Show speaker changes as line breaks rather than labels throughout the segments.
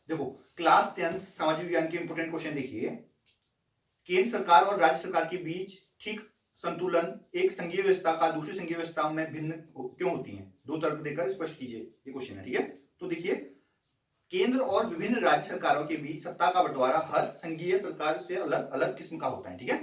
देखो क्लास 10 सामाजिक विज्ञान के इंपोर्टेंट क्वेश्चन देखिए। केंद्र सरकार और राज्य सरकार के बीच ठीक संतुलन एक संघीय व्यवस्था का दूसरी संघीय व्यवस्था में भिन्न क्यों होती है? दो तर्क देकर स्पष्ट कीजिए, ये क्वेश्चन है। ठीक है, तो देखिए केंद्र और विभिन्न राज्य सरकारों के बीच सत्ता का बंटवारा हर संघीय सरकार से अलग अलग किस्म का होता है। ठीक है,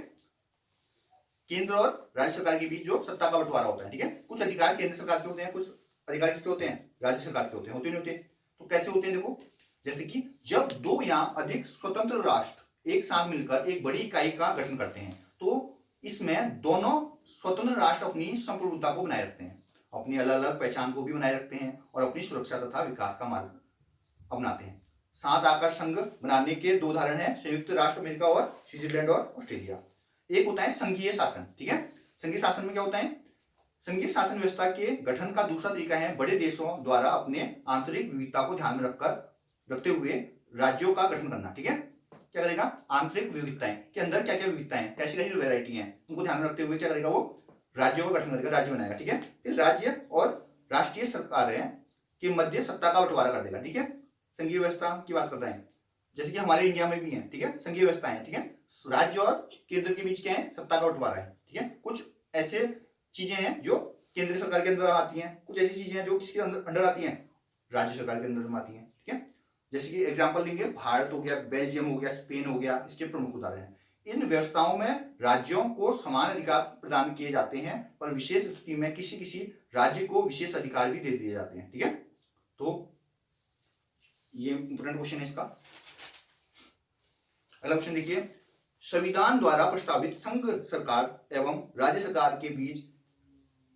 केंद्र और राज्य सरकार के बीच जो सत्ता का बंटवारा होता है। ठीक है, कुछ अधिकार केंद्र सरकार के होते हैं, कुछ अधिकार किसके होते हैं? राज्य सरकार के होते हैं। होते नहीं होते? तो कैसे होते हैं देखो, जैसे कि जब दो या अधिक स्वतंत्र राष्ट्र एक साथ मिलकर एक बड़ी इकाई का गठन करते हैं तो इसमें दोनों स्वतंत्र राष्ट्र अपनी संप्रभुता को बनाए रखते हैं, अपनी अलग अलग पहचान को भी बनाए रखते हैं और अपनी सुरक्षा तथा विकास का मार्ग अपनाते हैं। सात आकार संघ बनाने के दो उदाहरण हैं, संयुक्त राष्ट्र अमेरिका और स्विट्जरलैंड और ऑस्ट्रेलिया। एक होता है संघीय शासन। ठीक है, संघीय शासन में क्या होता है? संघीय शासन व्यवस्था के गठन का दूसरा तरीका है बड़े देशों द्वारा अपने आंतरिक विविधता को ध्यान में रखते हुए राज्यों का गठन करना। ठीक है, क्या करेगा? आंतरिक विविधताएं के अंदर क्या क्या विविधताएं, कैसी कैसी वेरायटी हैं, उनको ध्यान में रखते हुए क्या करेगा? वो राज्यों का गठन करेगा, राज्य बनाएगा। ठीक है, फिर राज्य और राष्ट्रीय सरकारें के मध्य सत्ता का बंटवारा कर देगा। ठीक है, संघीय व्यवस्था की बात कर रहे हैं, जैसे कि हमारे इंडिया में भी है। ठीक है, संघीय व्यवस्था है। ठीक है, राज्य और केंद्र के बीच क्या है? सत्ता का बंटवारा है। ठीक है, कुछ ऐसे चीजें हैं जो केंद्र सरकार के अंदर आती हैं, कुछ ऐसी चीजें हैं जो किसके अंदर आती हैं? राज्य सरकार के अंदर आती हैं। ठीक है, जैसे कि एग्जाम्पल लेंगे, भारत हो गया, बेल्जियम हो गया, स्पेन हो गया, इसके प्रमुख उदाहरण हैं। इन व्यवस्थाओं में राज्यों को समान अधिकार प्रदान किए जाते हैं पर विशेष स्थिति में किसी किसी राज्य को विशेष अधिकार भी दे दिए जाते हैं। ठीक है, तो ये इंपोर्टेंट क्वेश्चन है इसका। अगला क्वेश्चन देखिए, संविधान द्वारा प्रस्तावित संघ सरकार एवं राज्य सरकार के बीच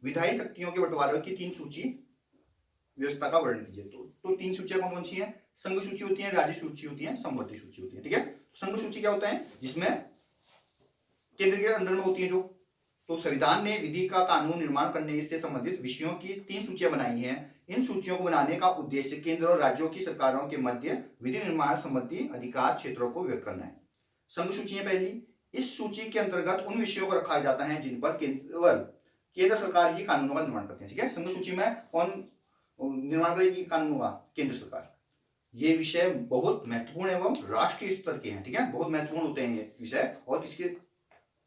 विधायी शक्तियों के बंटवारे की तीन सूची व्यवस्था का वर्णन कीजिए। तो तीन सूचियां कौन कौन सी हैं? संघ सूची होती है, राज्य सूची होती है, समवर्ती सूची होती है। ठीक है, संघ सूची क्या होता है? जिसमें केंद्र के अंडर में होती है जो, तो संविधान ने विधि का कानून निर्माण करने से संबंधित विषयों की तीन सूचियां बनाई हैं। इन सूचियों को बनाने का उद्देश्य केंद्र और राज्यों की सरकारों के मध्य विधि निर्माण संबंधी अधिकार क्षेत्रों को व्यक्त करना है। संघ सूची है पहली। इस सूची के अंतर्गत उन विषयों को रखा जाता है जिन पर केवल केंद्र सरकार ही कानूनों का निर्माण करते हैं। ठीक है, संघ सूची में कौन निर्माण करेगी कानूनों का? केंद्र सरकार। ये विषय बहुत महत्वपूर्ण एवं राष्ट्रीय स्तर के हैं। ठीक है, बहुत महत्वपूर्ण होते हैं ये विषय, और किसके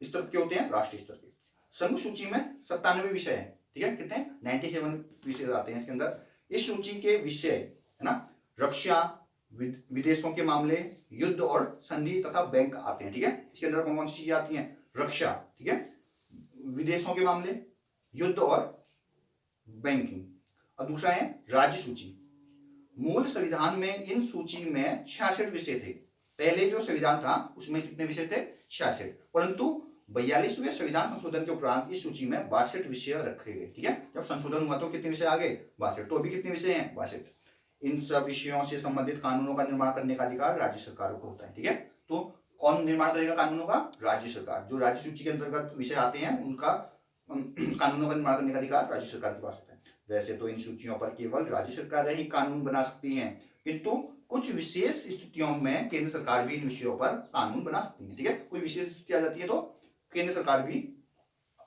स्तर के होते हैं? राष्ट्रीय स्तर के। संघ सूची में 97 विषय है। ठीक है, कितने? 97 विषय आते हैं इसके अंदर। इस सूची के विषय है ना, रक्षा, विदेशों के मामले, युद्ध और संधि तथा बैंक आते हैं। ठीक है, इसके अंदर कौन कौन सी चीजें आती हैं? रक्षा, ठीक है, विदेशों के मामले, युद्ध और बैंकिंग। और दूसरा है राज्य सूची। मूल संविधान में इन सूची में 66 विषय थे। पहले जो संविधान था उसमें कितने विषय थे? 66। परंतु 42वें संविधान संशोधन के उपरांत इस सूची में 62 विषय रखे गए। ठीक है, जब संशोधन हुआ तो कितने विषय आ गए? 62। तो अभी कितने विषय हैं? 62। इन सब विषयों से संबंधित कानूनों का निर्माण करने का अधिकार राज्य सरकारों को होता है। ठीक है, तो कौन निर्माण करेगा कानूनों का? राज्य सरकार। जो राज्य सूची के अंतर्गत विषय आते हैं उनका कानूनों का निर्माण करने का अधिकार राज्य सरकार के पास होता है। वैसे तो इन सूचियों पर केवल राज्य सरकारें ही कानून बना सकती हैं, किंतु कुछ विशेष स्थितियों में केंद्र सरकार भी इन विषयों पर कानून बना सकती है। ठीक है, कोई विशेष स्थिति आ जाती है तो केंद्र सरकार भी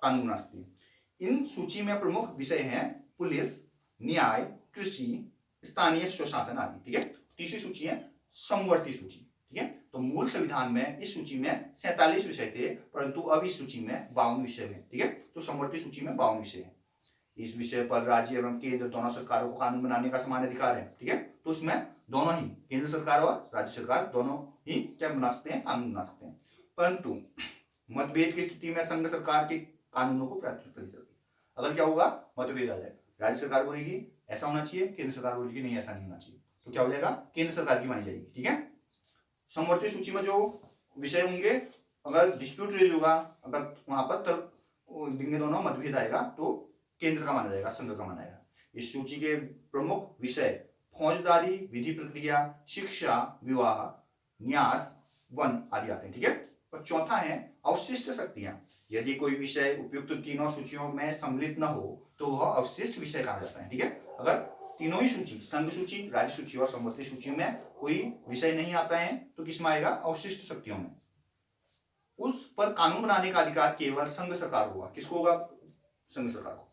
कानून बना सकती है। इन सूची में प्रमुख विषय हैं पुलिस, न्याय, कृषि, स्थानीय स्वशासन आदि। ठीक है, तीसरी सूची है समवर्ती सूची। ठीक है, तो मूल संविधान में इस सूची में 47 विषय थे, परंतु अब इस सूची में 52 विषय हैं। ठीक है, तो समवर्ती सूची में 52 विषय हैं। इस विषय पर राज्य एवं केंद्र दोनों सरकारों को कानून बनाने का समान अधिकार है। ठीक है, तो इसमें दोनों ही, केंद्र सरकार और राज्य सरकार दोनों ही क्या बना सकते हैं? कानून बना सकते हैं। परंतु मतभेद की स्थिति में संघ सरकार के कानूनों को प्राथमिकता दी जाती है। अगर क्या होगा? मतभेद आ जाए, राज्य सरकार बोलेगी ऐसा होना चाहिए, केंद्र सरकार बोलेगी नहीं ऐसा नहीं होना चाहिए, तो क्या हो जाएगा? केंद्र सरकार की मानी जाएगी। ठीक है, समवर्ती सूची में जो विषय होंगे, अगर डिस्प्यूट रेज होगा, अगर वहां पर देंगे दोनों, मतभेद आएगा, तो केंद्र का माना जाएगा, संघ का माना जाएगा। इस सूची के प्रमुख विषय फौजदारी, विधि प्रक्रिया, शिक्षा, विवाह, न्यास, वन आदि आते हैं। ठीक है, और चौथा है अवशिष्ट शक्तियां। यदि कोई विषय उपयुक्त तीनों सूचियों में सम्मिलित न हो तो वह अवशिष्ट विषय कहा जाता है। ठीक है, अगर तीनों ही सूची, संघ सूची, राज्य सूची और समवर्ती सूची में कोई विषय नहीं आता है तो किसमें आएगा? अवशिष्ट शक्तियों में। उस पर कानून बनाने का अधिकार केवल संघ सरकार होगा। किसको होगा? संघ सरकार को।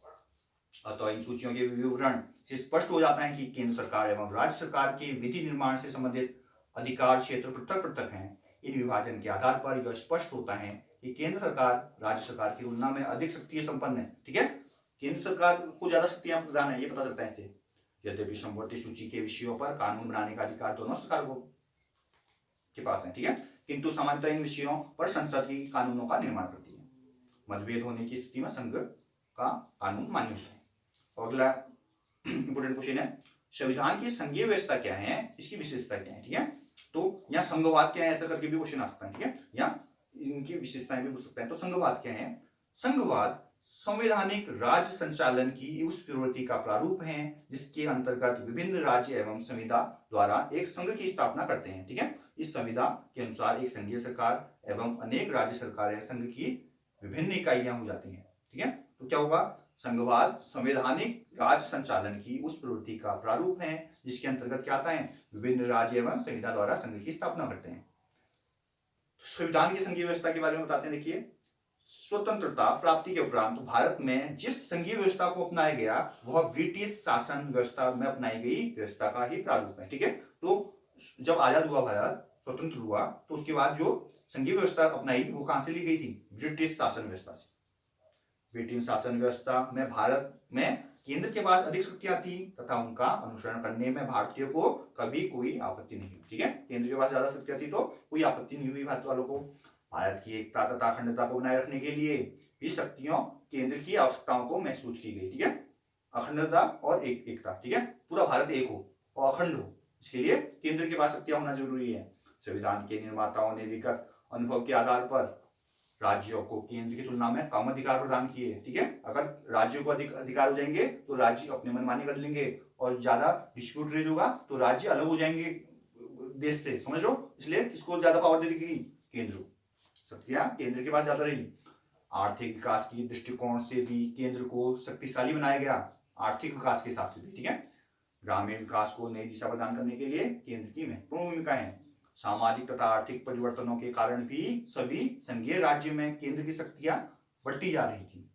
अतः इन सूचियों के विवरण से स्पष्ट हो जाता है कि केंद्र सरकार एवं राज्य सरकार के विधि निर्माण से संबंधित अधिकार क्षेत्र पृथक पृथक हैं। इन विभाजन के आधार पर यह स्पष्ट होता है कि केंद्र सरकार राज्य सरकार की तुलना में अधिक शक्ति संपन्न है। ठीक है, केंद्र सरकार को ज्यादा शक्तियां प्रदान है, ये पता चलता है इससे। यद्यपि समवर्ती सूची के विषयों पर कानून बनाने का अधिकार दोनों सरकार को के पास है। ठीक है, किंतु सामान्यतः इन विषयों पर संसद ही कानूनों का निर्माण करती है। मतभेद होने की स्थिति में संघ का कानून मान्य होता है। अगला इंपोर्टेंट क्वेश्चन है, संविधान की संघीय व्यवस्था क्या है, इसकी विशेषता क्या है। ठीक है, तो यहाँ संघवाद क्या है, ऐसा करके भी क्वेश्चन आ सकता है। ठीक है, या इनकी विशेषताएं भी पूछ सकते हैं। तो संघवाद क्या है? संघवाद संवैधानिक राज्य संचालन की उस प्रवृत्ति का प्रारूप है जिसके अंतर्गत विभिन्न राज्य एवं संविदा द्वारा एक संघ की स्थापना करते हैं। ठीक है, इस संविदा के अनुसार एक संघीय सरकार एवं अनेक राज्य सरकारें संघ की विभिन्न इकाइयां हो जाती हैं। ठीक है, तो क्या होगा? संघवाद संवैधानिक राज्य संचालन की उस प्रवृत्ति का प्रारूप है जिसके अंतर्गत क्या आता है? विभिन्न राज्य एवं संविदा द्वारा संघ की स्थापना करते हैं। संविधान की संघीय व्यवस्था के बारे में बताते हैं। देखिए, स्वतंत्रता प्राप्ति के उपरांत भारत में जिस संघीय व्यवस्था को अपनाया गया वह ब्रिटिश शासन व्यवस्था में अपनाई गई व्यवस्था का ही प्रारूप है। ठीक है, तो जब आजाद हुआ भारत, स्वतंत्र हुआ, तो उसके बाद जो संघीय व्यवस्था अपनाई वो कहां से ली गई थी? ब्रिटिश शासन व्यवस्था से। ब्रिटिश शासन व्यवस्था में भारत में केंद्र के पास अधिक शक्तियां थी तथा उनका अनुसरण करने में भारतीयों को कभी कोई आपत्ति नहीं हुई। ठीक है, केंद्र के पास ज्यादा शक्तियां थी तो कोई आपत्ति नहीं हुई भारत वालों को। भारत की एकता तथा अखंडता को बनाए रखने के लिए भी शक्तियों केंद्र की आवश्यकताओं को महसूस की गई। ठीक है, अखंडता और एकता। ठीक है, पूरा भारत एक हो और अखंड हो, इसके लिए केंद्र के पास शक्तियां होना जरूरी है। संविधान के निर्माताओं ने विगत अनुभव के आधार पर राज्यों को केंद्र की तुलना में कम अधिकार प्रदान किए। ठीक है, अगर राज्यों को अधिक अधिकार हो जाएंगे तो राज्य अपने मनमानी कर लेंगे और ज्यादा डिस्प्यूट रेज होगा तो राज्य अलग हो जाएंगे देश से, समझ लो। इसलिए किसको ज्यादा पावर दे देगी? केंद्र को, शक्तियां केंद्र के पास ज्यादा रही। आर्थिक विकास की दृष्टिकोण से भी केंद्र को शक्तिशाली बनाया गया, आर्थिक विकास के हिसाब से भी। ठीक है, ग्रामीण विकास को नई दिशा प्रदान करने के लिए केंद्र की महत्वपूर्ण भूमिका है। सामाजिक तथा आर्थिक परिवर्तनों के कारण भी सभी संघीय राज्य में केंद्र की शक्तियां बढ़ती जा रही थी।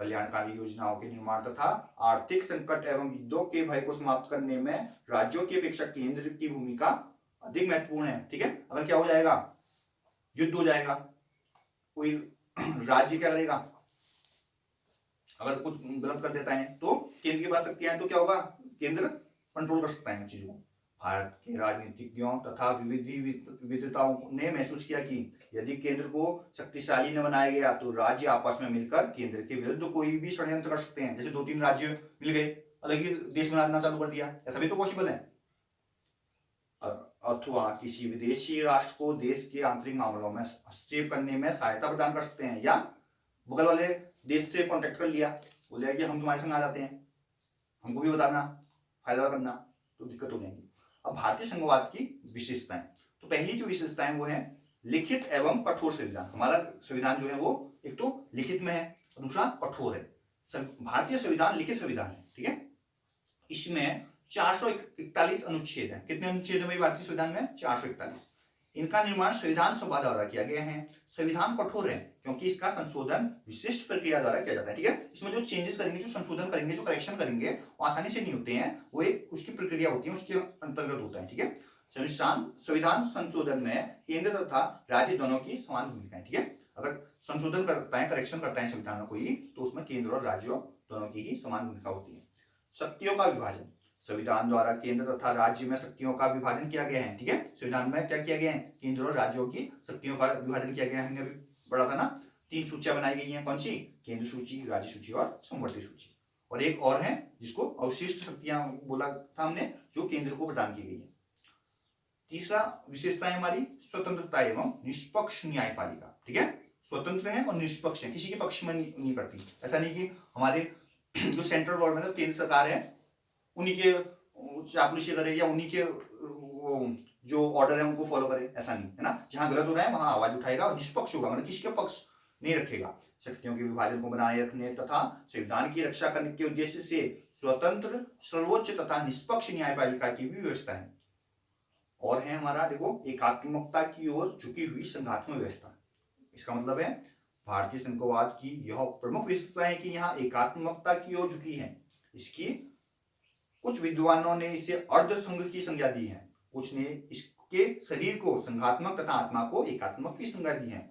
कल्याणकारी योजनाओं के निर्माण तथा आर्थिक संकट एवं युद्धों के भय को समाप्त करने में राज्यों की अपेक्षा केंद्र की भूमिका अधिक महत्वपूर्ण है। ठीक है, अगर क्या हो जाएगा? युद्ध हो जाएगा, कोई राज्य क्या करेगा? अगर कुछ गलत कर देता है तो केंद्र के पास शक्तियां हैं तो क्या होगा? केंद्र कंट्रोल कर सकता है चीजों को। भारत के राजनीतिज्ञों तथा विविधताओं ने महसूस किया कि यदि केंद्र को शक्तिशाली न बनाया गया तो राज्य आपस में मिलकर केंद्र के विरुद्ध कोई भी षड्यंत्र कर सकते हैं। जैसे 2-3 राज्य मिल गए, अलग ही देश बनाना चालू कर दिया, ऐसा भी तो पॉसिबल है। अथवा किसी विदेशी राष्ट्र को देश के आंतरिक मामलों में हस्तक्षेप करने में सहायता प्रदान कर सकते हैं, या बगल वाले देश से कॉन्टेक्ट कर लिया, बोले कि हम तुम्हारे संग आ जाते हैं, हमको भी बताना, फायदा करना, तो दिक्कत हो जाएगी। अब भारतीय संघवाद की विशेषताएं, तो पहली जो विशेषताएं वो है लिखित एवं कठोर संविधान। हमारा संविधान जो है वो एक तो लिखित में है और दूसरा कठोर है। भारतीय संविधान लिखित संविधान है। ठीक है, इसमें 441 अनुच्छेद है। कितने अनुच्छेद है भारतीय संविधान में? 441। इनका निर्माण संविधान सभा द्वारा किया गया है। संविधान कठोर है क्योंकि इसका संशोधन विशिष्ट प्रक्रिया द्वारा किया जाता है। ठीक है, इसमें जो चेंजेस करेंगे, जो संशोधन करेंगे, जो करेक्शन करेंगे वो आसानी से नहीं होते हैं, वो एक उसकी प्रक्रिया होती है, उसके अंतर्गत होता है। ठीक है, संविधान संशोधन में केंद्र तथा राज्य दोनों की समान भूमिका है। ठीक है, अगर संशोधन करता है, करेक्शन करता है संविधान में कोई, तो उसमें केंद्र और राज्यों दोनों की ही समान भूमिका होती है। शक्तियों का विभाजन, संविधान द्वारा केंद्र तथा राज्य में शक्तियों का विभाजन किया गया है। ठीक है, संविधान में क्या किया गया है? केंद्र और राज्यों की शक्तियों का विभाजन किया गया है। हमने अभी पढ़ा था ना, 3 सूचियां बनाई गई हैं। कौन सी? केंद्र सूची, राज्य सूची और समवर्ती सूची। और एक और है जिसको अवशिष्ट शक्तियां बोला था हमने, जो केंद्र को प्रदान की गई है। तीसरा विशेषता है हमारी स्वतंत्रता एवं निष्पक्ष न्यायपालिका। ठीक है, स्वतंत्र है और निष्पक्ष है, किसी के पक्ष में नहीं करती। ऐसा नहीं कि हमारे जो सेंट्रल गवर्नमेंट, केंद्र सरकार है, उन्हीं के चापलूसी करे या उन्हीं के जो ऑर्डर है उनको फॉलो करे, ऐसा नहीं है ना। जहां गलत हो रहा है वहां आवाज उठाएगा और निष्पक्ष होगा, मतलब किसी के पक्ष नहीं रखेगा। शक्तियों के विभाजन को बनाए रखने तथा संविधान की रक्षा करने के उद्देश्य से स्वतंत्र, सर्वोच्च तथा निष्पक्ष न्यायपालिका की भी व्यवस्था है। और है हमारा देखो, एकात्मकता की ओर झुकी हुई संघात्मक व्यवस्था। इसका मतलब है भारतीय संघवाद की यह प्रमुख विशेषता है कि यहाँ एकात्मकता की ओर झुकी है। इसकी कुछ विद्वानों ने इसे अर्ध संघ की संज्ञा दी है, कुछ ने इसके शरीर को संघात्मक तथा आत्मा को एकात्मक की संज्ञा दी है।